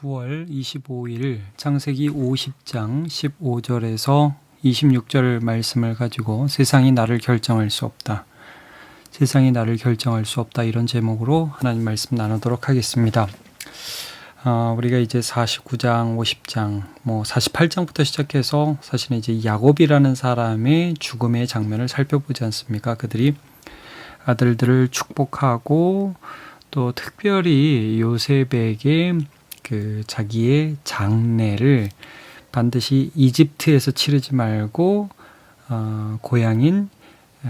9월 25일 창세기 50장 15절에서 26절 말씀을 가지고 세상이 나를 결정할 수 없다. 세상이 나를 결정할 수 없다. 이런 제목으로 하나님 말씀 나누도록 하겠습니다. 우리가 이제 49장, 50장, 48장부터 시작해서 사실은 이제 야곱이라는 사람의 죽음의 장면을 살펴보지 않습니까? 그들이 아들들을 축복하고 또 특별히 요셉에게 그 자기의 장례를 반드시 이집트에서 치르지 말고 고향인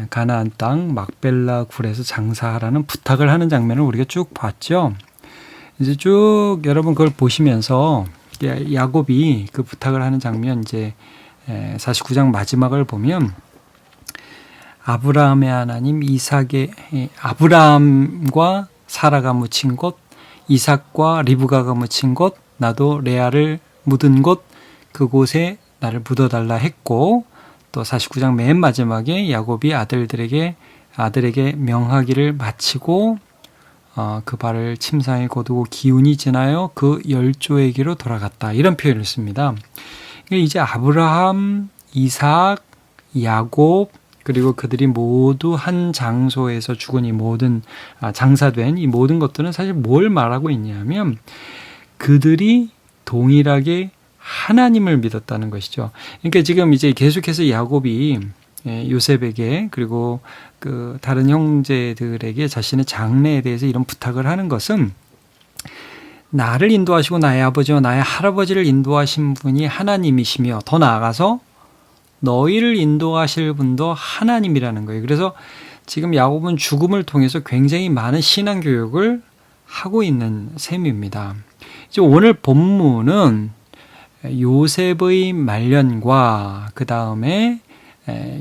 가나안 땅 막벨라 굴에서 장사하라는 부탁을 하는 장면을 우리가 쭉 봤죠. 이제 쭉 여러분 그걸 보시면서 야곱이 그 부탁을 하는 장면 이제 49장 마지막을 보면 아브라함의 하나님 아브라함과 사라가 묻힌 곳, 이삭과 리브가가 묻힌 곳, 나도 레아를 묻은 곳, 그곳에 나를 묻어달라 했고, 또 49장 맨 마지막에 야곱이 아들에게 명하기를 마치고 그 발을 침상에 거두고 기운이 지나여 그 열조에게로 돌아갔다. 이런 표현을 씁니다. 이제 아브라함, 이삭, 야곱, 그리고 그들이 모두 한 장소에서 죽은 이 모든 장사된 이 모든 것들은 사실 뭘 말하고 있냐면 그들이 동일하게 하나님을 믿었다는 것이죠. 그러니까 지금 이제 계속해서 야곱이 요셉에게 그리고 그 다른 형제들에게 자신의 장래에 대해서 이런 부탁을 하는 것은 나를 인도하시고 나의 아버지와 나의 할아버지를 인도하신 분이 하나님이시며 더 나아가서 너희를 인도하실 분도 하나님이라는 거예요. 그래서 지금 야곱은 죽음을 통해서 굉장히 많은 신앙 교육을 하고 있는 셈입니다. 이제 오늘 본문은 요셉의 말년과 그 다음에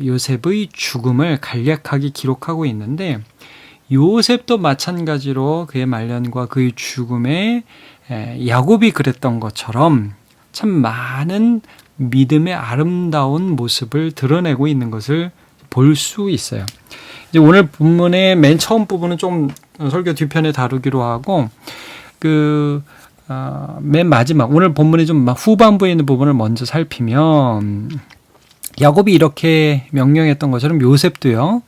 요셉의 죽음을 간략하게 기록하고 있는데 요셉도 마찬가지로 그의 말년과 그의 죽음에 야곱이 그랬던 것처럼 참 많은 믿음의 아름다운 모습을 드러내고 있는 것을 볼 수 있어요. 이제 오늘 본문의 맨 처음 부분은 좀 설교 뒤편에 다루기로 하고 맨 마지막 오늘 본문의 좀 후반부에 있는 부분을 먼저 살피면 야곱이 이렇게 명령했던 것처럼 요셉도요.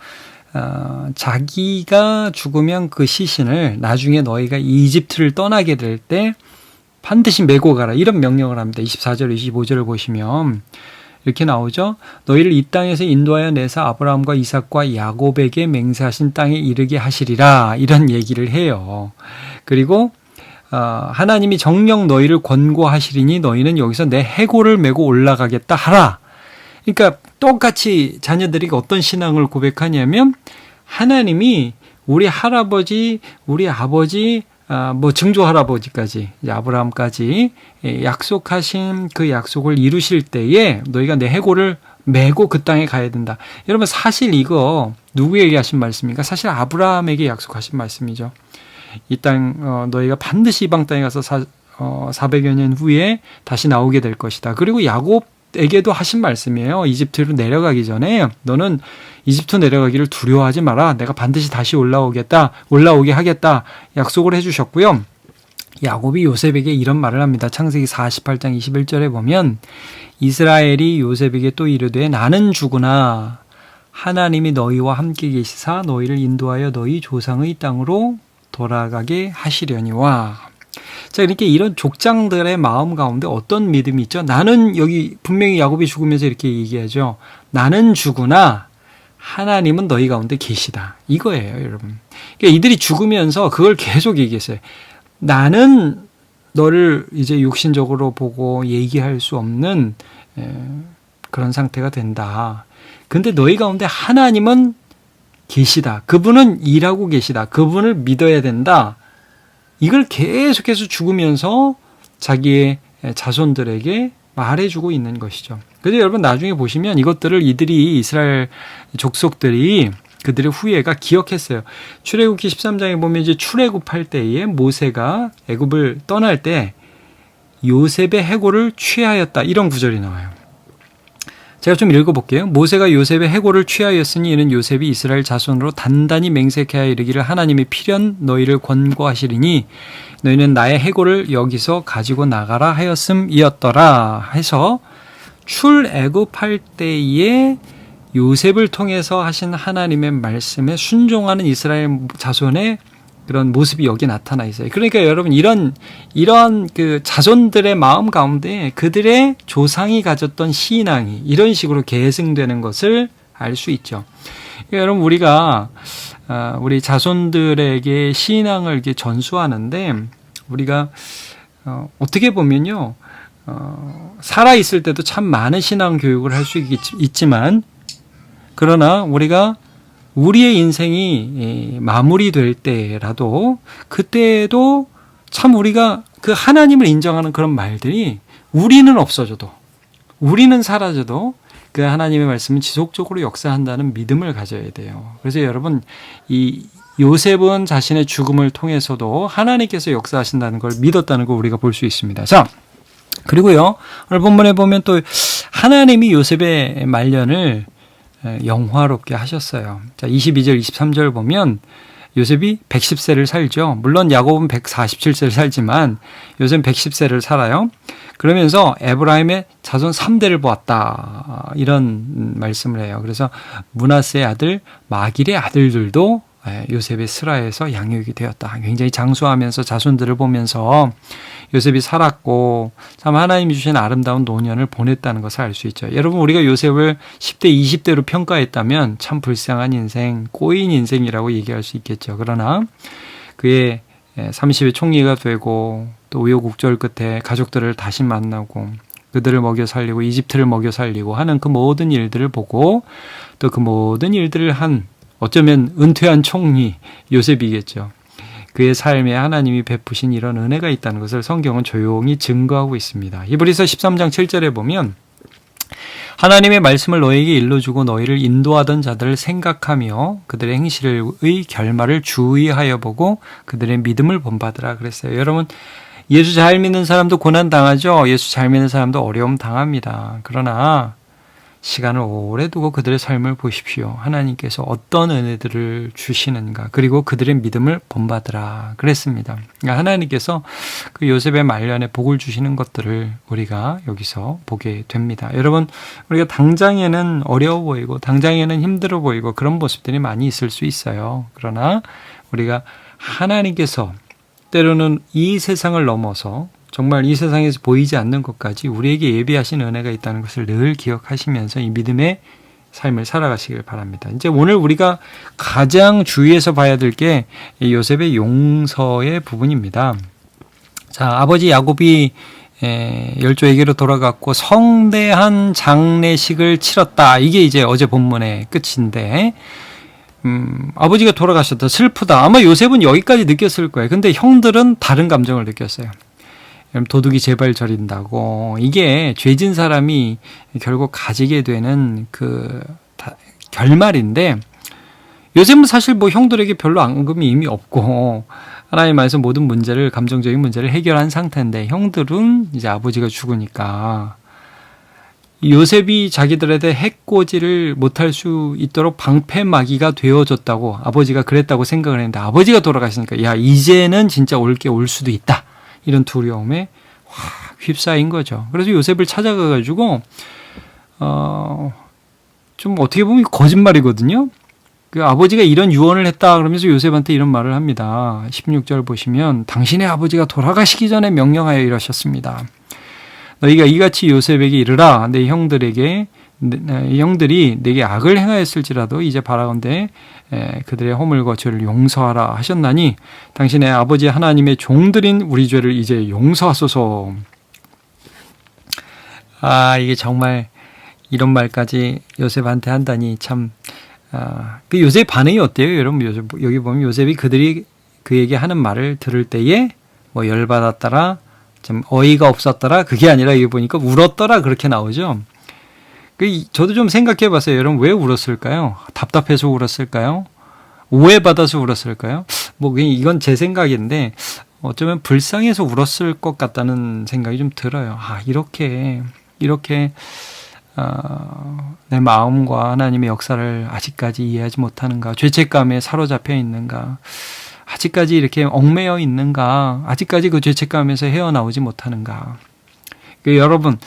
자기가 죽으면 그 시신을 나중에 너희가 이집트를 떠나게 될 때 반드시 메고 가라. 이런 명령을 합니다. 24절, 25절을 보시면 이렇게 나오죠. 너희를 이 땅에서 인도하여 내사 아브라함과 이삭과 야곱에게 맹세하신 땅에 이르게 하시리라. 이런 얘기를 해요. 그리고 하나님이 정녕 너희를 권고하시리니 너희는 여기서 내 해골을 메고 올라가겠다 하라. 그러니까 똑같이 자녀들이 어떤 신앙을 고백하냐면 하나님이 우리 할아버지, 우리 아버지, 증조 할아버지까지, 아브라함까지 약속하신 그 약속을 이루실 때에 너희가 내 해골을 메고 그 땅에 가야 된다. 여러분 사실 이거 누구에게 하신 말씀입니까? 사실 아브라함에게 약속하신 말씀이죠. 이 땅 너희가 반드시 이방 땅에 가서 400여 년 후에 다시 나오게 될 것이다. 그리고 야곱에게도 하신 말씀이에요. 이집트로 내려가기 전에 너는 이집트 내려가기를 두려워하지 마라. 내가 반드시 다시 올라오게 하겠다. 약속을 해주셨고요. 야곱이 요셉에게 이런 말을 합니다. 창세기 48장 21절에 보면 이스라엘이 요셉에게 또 이르되 나는 죽으나 하나님이 너희와 함께 계시사 너희를 인도하여 너희 조상의 땅으로 돌아가게 하시려니와. 자, 이렇게 이런 족장들의 마음 가운데 어떤 믿음이 있죠? 나는 여기 분명히 야곱이 죽으면서 이렇게 얘기하죠. 나는 죽으나 하나님은 너희 가운데 계시다. 이거예요, 여러분. 그러니까 이들이 죽으면서 그걸 계속 얘기했어요. 나는 너를 이제 육신적으로 보고 얘기할 수 없는 그런 상태가 된다. 근데 너희 가운데 하나님은 계시다. 그분은 일하고 계시다. 그분을 믿어야 된다. 이걸 계속해서 죽으면서 자기의 자손들에게 말해주고 있는 것이죠. 그래서 여러분 나중에 보시면 이것들을 이스라엘 족속들이 그들의 후예가 기억했어요. 출애굽기 13장에 보면 이제 출애굽할 때에 모세가 애굽을 떠날 때 요셉의 해골을 취하였다. 이런 구절이 나와요. 제가 좀 읽어볼게요. 모세가 요셉의 해골을 취하였으니 이는 요셉이 이스라엘 자손으로 단단히 맹세케 하여 이르기를 하나님의 필연 너희를 권고하시리니 너희는 나의 해골을 여기서 가지고 나가라 하였음이었더라 해서 출애굽할 때에 요셉을 통해서 하신 하나님의 말씀에 순종하는 이스라엘 자손의 그런 모습이 여기 나타나 있어요. 그러니까 여러분 이런 그 자손들의 마음 가운데 그들의 조상이 가졌던 신앙이 이런 식으로 계승되는 것을 알 수 있죠. 그러니까 여러분 우리가 우리 자손들에게 신앙을 이렇게 전수하는데 우리가 어떻게 보면요 살아 있을 때도 참 많은 신앙 교육을 할 수 있지만 그러나 우리가 우리의 인생이 마무리될 때라도 그때도 참 우리가 그 하나님을 인정하는 그런 말들이 우리는 없어져도 우리는 사라져도 그 하나님의 말씀은 지속적으로 역사한다는 믿음을 가져야 돼요. 그래서 여러분 이 요셉은 자신의 죽음을 통해서도 하나님께서 역사하신다는 걸 믿었다는 걸 우리가 볼 수 있습니다. 자, 그리고요 오늘 본문에 보면 또 하나님이 요셉의 말년을 영화롭게 하셨어요. 자, 22절, 23절 보면 요셉이 110세를 살죠. 물론 야곱은 147세를 살지만 요셉은 110세를 살아요. 그러면서 에브라임의 자손 3대를 보았다. 이런 말씀을 해요. 그래서 므낫세의 아들 마길의 아들들도 요셉의 스라에서 양육이 되었다. 굉장히 장수하면서 자손들을 보면서 요셉이 살았고 참 하나님이 주신 아름다운 노년을 보냈다는 것을 알 수 있죠. 여러분 우리가 요셉을 10대, 20대로 평가했다면 참 불쌍한 인생, 꼬인 인생이라고 얘기할 수 있겠죠. 그러나 그의 30의 총리가 되고 또 우여곡절 끝에 가족들을 다시 만나고 그들을 먹여 살리고 이집트를 먹여 살리고 하는 그 모든 일들을 보고 또 그 모든 일들을 한 어쩌면 은퇴한 총리 요셉이겠죠. 그의 삶에 하나님이 베푸신 이런 은혜가 있다는 것을 성경은 조용히 증거하고 있습니다. 히브리서 13장 7절에 보면 하나님의 말씀을 너에게 일러주고 너희를 인도하던 자들을 생각하며 그들의 행실의 결말을 주의하여 보고 그들의 믿음을 본받으라 그랬어요. 여러분 예수 잘 믿는 사람도 고난 당하죠. 예수 잘 믿는 사람도 어려움 당합니다. 그러나 시간을 오래 두고 그들의 삶을 보십시오. 하나님께서 어떤 은혜들을 주시는가 그리고 그들의 믿음을 본받으라 그랬습니다. 그러니까 하나님께서 그 요셉의 말년에 복을 주시는 것들을 우리가 여기서 보게 됩니다. 여러분 우리가 당장에는 어려워 보이고 당장에는 힘들어 보이고 그런 모습들이 많이 있을 수 있어요. 그러나 우리가 하나님께서 때로는 이 세상을 넘어서 정말 이 세상에서 보이지 않는 것까지 우리에게 예비하신 은혜가 있다는 것을 늘 기억하시면서 이 믿음의 삶을 살아가시길 바랍니다. 이제 오늘 우리가 가장 주의해서 봐야 될 게 요셉의 용서의 부분입니다. 자, 아버지 야곱이 열조에게로 돌아갔고 성대한 장례식을 치렀다. 이게 이제 어제 본문의 끝인데 아버지가 돌아가셨다. 슬프다. 아마 요셉은 여기까지 느꼈을 거예요. 근데 형들은 다른 감정을 느꼈어요. 도둑이 제발 저린다고 이게 죄진 사람이 결국 가지게 되는 그 결말인데 요셉은 사실 뭐 형들에게 별로 앙금이 이미 없고 하나님 안에서 모든 문제를 감정적인 문제를 해결한 상태인데 형들은 이제 아버지가 죽으니까 요셉이 자기들한테 해코지를 못할 수 있도록 방패막이가 되어졌다고 아버지가 그랬다고 생각을 했는데 아버지가 돌아가시니까 야 이제는 진짜 올 게 올 수도 있다. 이런 두려움에 확 휩싸인 거죠. 그래서 요셉을 찾아가가지고 좀 어떻게 보면 거짓말이거든요. 그 아버지가 이런 유언을 했다 그러면서 요셉한테 이런 말을 합니다. 16절 보시면 당신의 아버지가 돌아가시기 전에 명령하여 이러셨습니다. 너희가 이같이 요셉에게 이르라 내 형들이 내게 악을 행하였을지라도 이제 바라건대 그들의 허물과 죄를 용서하라 하셨나니 당신의 아버지 하나님의 종들인 우리 죄를 이제 용서하소서. 아 이게 정말 이런 말까지 요셉한테 한다니 참 그 요셉 반응이 어때요? 여러분 여기 보면 요셉이 그들이 그에게 하는 말을 들을 때에 뭐 열받았더라 좀 어이가 없었더라 그게 아니라 여기 보니까 울었더라 그렇게 나오죠. 저도 좀 생각해 봤어요. 여러분 왜 울었을까요? 답답해서 울었을까요? 오해받아서 울었을까요? 뭐 이건 제 생각인데 어쩌면 불쌍해서 울었을 것 같다는 생각이 좀 들어요. 아 이렇게 내 마음과 하나님의 역사를 아직까지 이해하지 못하는가? 죄책감에 사로잡혀 있는가? 아직까지 이렇게 얽매여 있는가? 아직까지 그 죄책감에서 헤어나오지 못하는가? 여러분,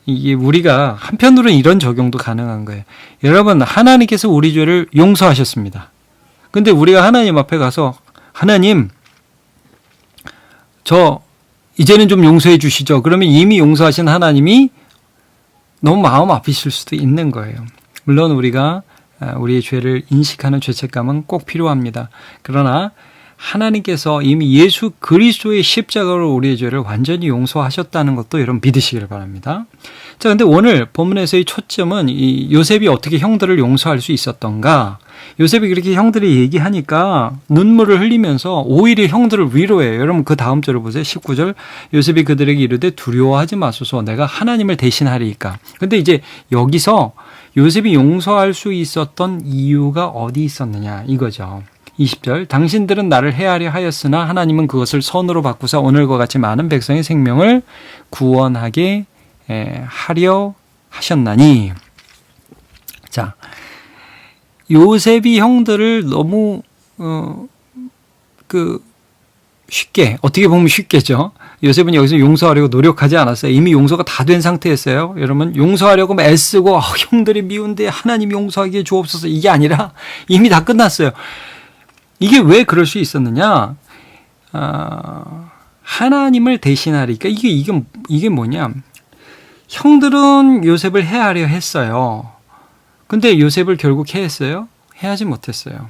이게 우리가 한편으로는 이런 적용도 가능한 거예요. 여러분, 하나님께서 우리 죄를 용서하셨습니다. 근데 우리가 하나님 앞에 가서 하나님, 저 이제는 좀 용서해 주시죠. 그러면 이미 용서하신 하나님이 너무 마음 아프실 수도 있는 거예요. 물론 우리가 우리의 죄를 인식하는 죄책감은 꼭 필요합니다. 그러나 하나님께서 이미 예수 그리스도의 십자가로 우리의 죄를 완전히 용서하셨다는 것도 여러분 믿으시길 바랍니다. 자, 근데 오늘 본문에서의 초점은 이 요셉이 어떻게 형들을 용서할 수 있었던가? 요셉이 그렇게 형들이 얘기하니까 눈물을 흘리면서 오히려 형들을 위로해요. 여러분 그 다음 절을 보세요. 19절. 요셉이 그들에게 이르되 두려워하지 마소서 내가 하나님을 대신하리이까. 근데 이제 여기서 요셉이 용서할 수 있었던 이유가 어디 있었느냐 이거죠. 20절. 당신들은 나를 해하려 하였으나 하나님은 그것을 선으로 바꾸사 오늘과 같이 많은 백성의 생명을 구원하게 하려 하셨나니. 자, 요셉이 형들을 너무 쉽게, 어떻게 보면 쉽겠죠. 요셉은 여기서 용서하려고 노력하지 않았어요. 이미 용서가 다 된 상태였어요. 여러분 용서하려고 애쓰고 형들이 미운데 하나님 용서하기에 주옵소서 이게 아니라 이미 다 끝났어요. 이게 왜 그럴 수 있었느냐? 하나님을 대신하리니까 이게 뭐냐? 형들은 요셉을 해하려 했어요. 근데 요셉을 결국 해했어요? 해하지 못했어요.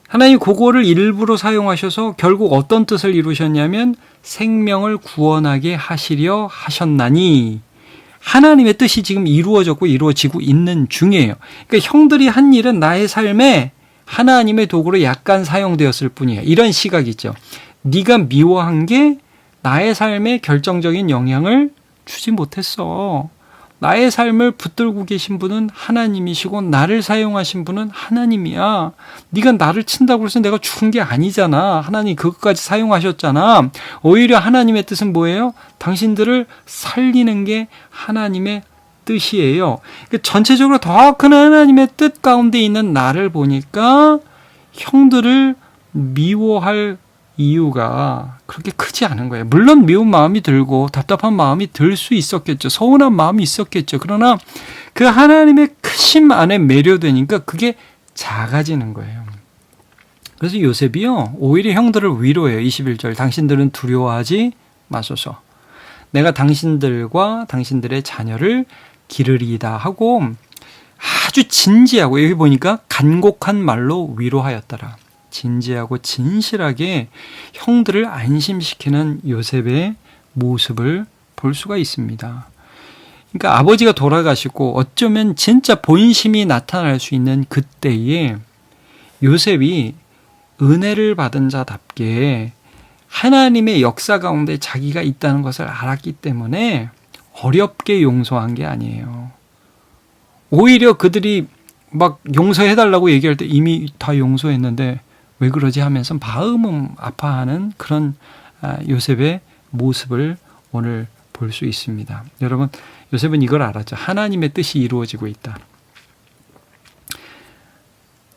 하나님 그거를 일부러 사용하셔서 결국 어떤 뜻을 이루셨냐면 생명을 구원하게 하시려 하셨나니 하나님의 뜻이 지금 이루어졌고 이루어지고 있는 중이에요. 그러니까 형들이 한 일은 나의 삶에 하나님의 도구로 약간 사용되었을 뿐이에요. 이런 시각이죠. 네가 미워한 게 나의 삶에 결정적인 영향을 주지 못했어. 나의 삶을 붙들고 계신 분은 하나님이시고 나를 사용하신 분은 하나님이야. 네가 나를 친다고 해서 내가 죽은 게 아니잖아. 하나님 그것까지 사용하셨잖아. 오히려 하나님의 뜻은 뭐예요? 당신들을 살리는 게 하나님의 뜻이에요. 전체적으로 더 큰 하나님의 뜻 가운데 있는 나를 보니까 형들을 미워할 이유가 그렇게 크지 않은 거예요. 물론 미운 마음이 들고 답답한 마음이 들 수 있었겠죠. 서운한 마음이 있었겠죠. 그러나 그 하나님의 크심 안에 매료되니까 그게 작아지는 거예요. 그래서 요셉이요 오히려 형들을 위로해요. 21절 당신들은 두려워하지 마소서. 내가 당신들과 당신들의 자녀를 기르리이다 하고 아주 진지하고 여기 보니까 간곡한 말로 위로하였더라. 진지하고 진실하게 형들을 안심시키는 요셉의 모습을 볼 수가 있습니다. 그러니까 아버지가 돌아가시고 어쩌면 진짜 본심이 나타날 수 있는 그때에 요셉이 은혜를 받은 자답게 하나님의 역사 가운데 자기가 있다는 것을 알았기 때문에 어렵게 용서한 게 아니에요. 오히려 그들이 막 용서해달라고 얘기할 때 이미 다 용서했는데 왜 그러지 하면서 마음은 아파하는 그런 요셉의 모습을 오늘 볼 수 있습니다. 여러분, 요셉은 이걸 알았죠. 하나님의 뜻이 이루어지고 있다.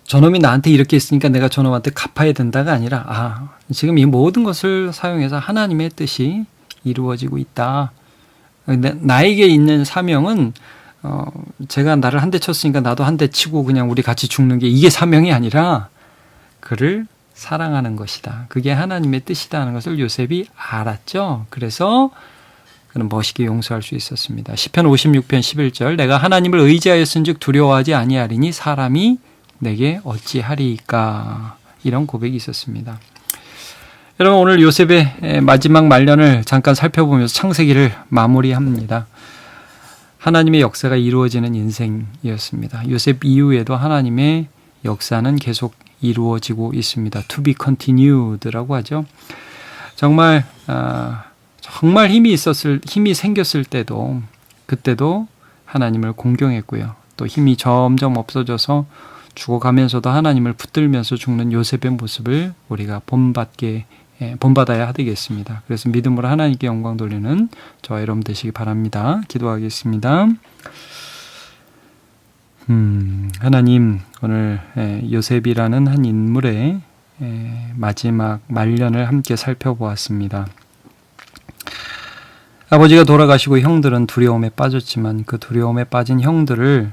저놈이 나한테 이렇게 했으니까 내가 저놈한테 갚아야 된다가 아니라 지금 이 모든 것을 사용해서 하나님의 뜻이 이루어지고 있다. 나에게 있는 사명은 제가 나를 한 대 쳤으니까 나도 한 대 치고 그냥 우리 같이 죽는 게 이게 사명이 아니라 그를 사랑하는 것이다. 그게 하나님의 뜻이다 하는 것을 요셉이 알았죠. 그래서 그는 멋있게 용서할 수 있었습니다. 시편 56편 11절 내가 하나님을 의지하였은즉 두려워하지 아니하리니 사람이 내게 어찌하리이까. 이런 고백이 있었습니다. 여러분 오늘 요셉의 마지막 말년을 잠깐 살펴보면서 창세기를 마무리합니다. 하나님의 역사가 이루어지는 인생이었습니다. 요셉 이후에도 하나님의 역사는 계속 이루어지고 있습니다. To be continued라고 하죠. 정말 힘이 생겼을 때도 그때도 하나님을 공경했고요. 또 힘이 점점 없어져서 죽어가면서도 하나님을 붙들면서 죽는 요셉의 모습을 우리가 본받게 본받아야 되겠습니다. 그래서 믿음으로 하나님께 영광 돌리는 저와 여러분 되시기 바랍니다. 기도하겠습니다. 하나님, 오늘 요셉이라는 한 인물의 마지막 말년을 함께 살펴보았습니다. 아버지가 돌아가시고 형들은 두려움에 빠졌지만 그 두려움에 빠진 형들을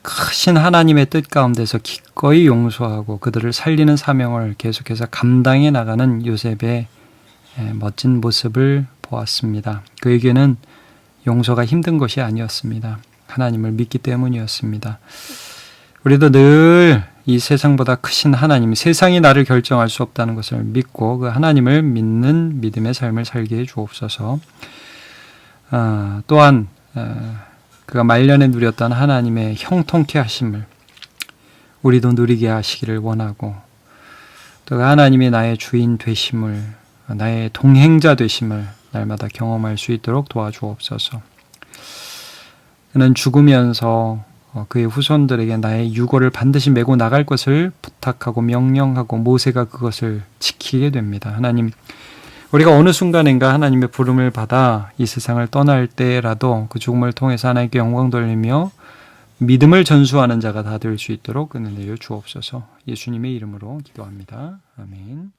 크신 하나님의 뜻 가운데서 기꺼이 용서하고 그들을 살리는 사명을 계속해서 감당해 나가는 요셉의 멋진 모습을 보았습니다. 그에게는 용서가 힘든 것이 아니었습니다. 하나님을 믿기 때문이었습니다. 우리도 늘 이 세상보다 크신 하나님, 세상이 나를 결정할 수 없다는 것을 믿고 그 하나님을 믿는 믿음의 삶을 살게 해 주옵소서. 또한 그가 말년에 누렸던 하나님의 형통케 하심을 우리도 누리게 하시기를 원하고, 또 하나님이 나의 주인 되심을, 나의 동행자 되심을 날마다 경험할 수 있도록 도와주옵소서. 그는 죽으면서 그의 후손들에게 나의 유고를 반드시 메고 나갈 것을 부탁하고 명령하고 모세가 그것을 지키게 됩니다. 하나님, 우리가 어느 순간인가 하나님의 부름을 받아 이 세상을 떠날 때라도 그 죽음을 통해서 하나님께 영광 돌리며 믿음을 전수하는 자가 다 될 수 있도록 은혜 내려 주옵소서. 예수님의 이름으로 기도합니다. 아멘.